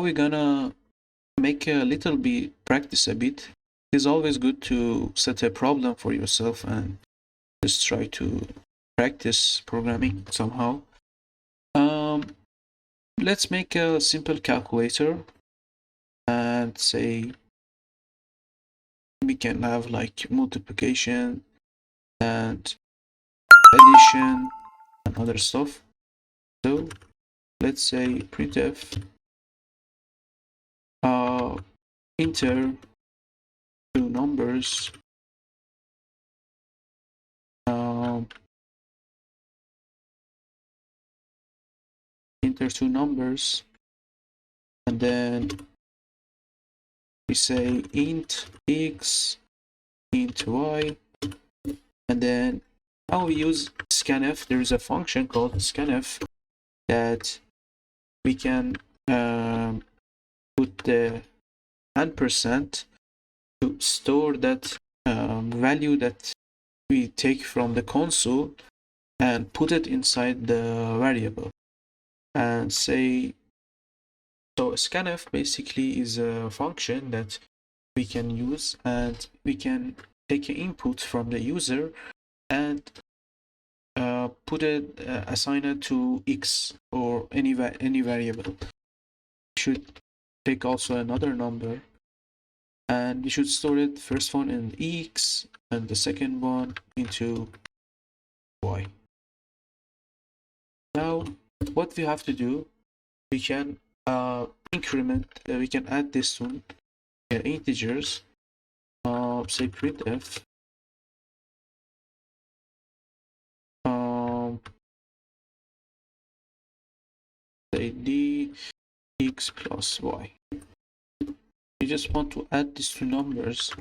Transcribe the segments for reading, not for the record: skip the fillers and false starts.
we're gonna make a little bit practice a bit. It is always good to set a problem for yourself and just try to practice programming somehow. Let's make a simple calculator and say we can have like multiplication and addition and other stuff. So let's say printf enter two numbers enter two numbers, and then we say int x, int y, and then now we use scanf. There is a function called scanf that we can put the ampersand to store that value that we take from the console and put it inside the variable and say. So scanf basically is a function that we can use, and we can take an input from the user and put it assign it to x or any variable. We should take also another number, and we should store it first one in x and the second one into y. Now what we have to do, we can increment, we can add this to integers, say printf say dx plus y. You just want to add these two numbers,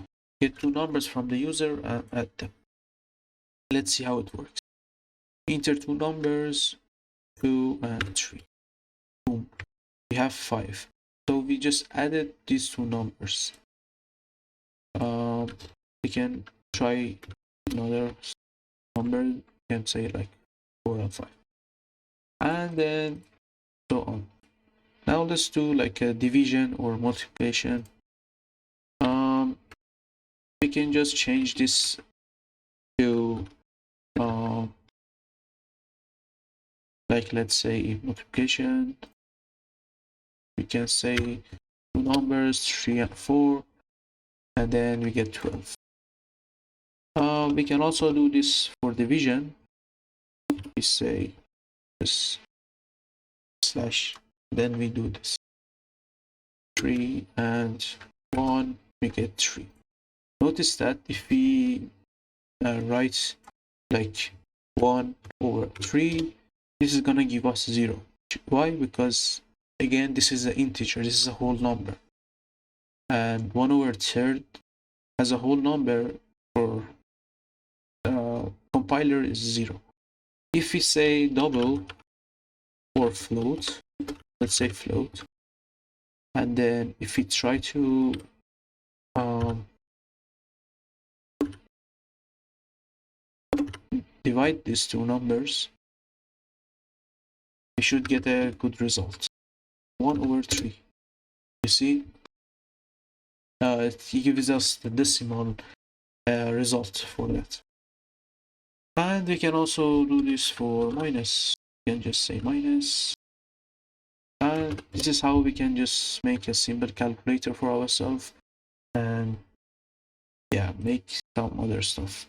get two numbers from the user and add them. Let's see how it works. Enter two numbers, 2 and 3. Boom. We have 5. So we just added these two numbers. We can try another number. You can say like 4 and 5. And then so on. Now let's do like a division or multiplication. We can just change this to like, let's say multiplication. We can say two numbers, 3 and 4, and then we get 12. We can also do this for division. We say this slash, then we do this 3 and 1, we get 3. Notice that if we write like 1 over 3, this is gonna give us 0. Why? Because again, this is an integer, this is a whole number, and 1 over 3 as a whole number for compiler is 0. If we say double or float, let's say float, and then if we try to divide these two numbers, we should get a good result. 1 over 3. You see, it gives us the decimal result for that. And we can also do this for minus. We can just say minus. And this is how we can just make a simple calculator for ourselves and yeah, make some other stuff.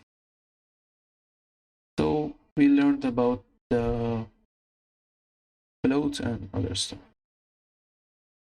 So we learned about the float and other stuff.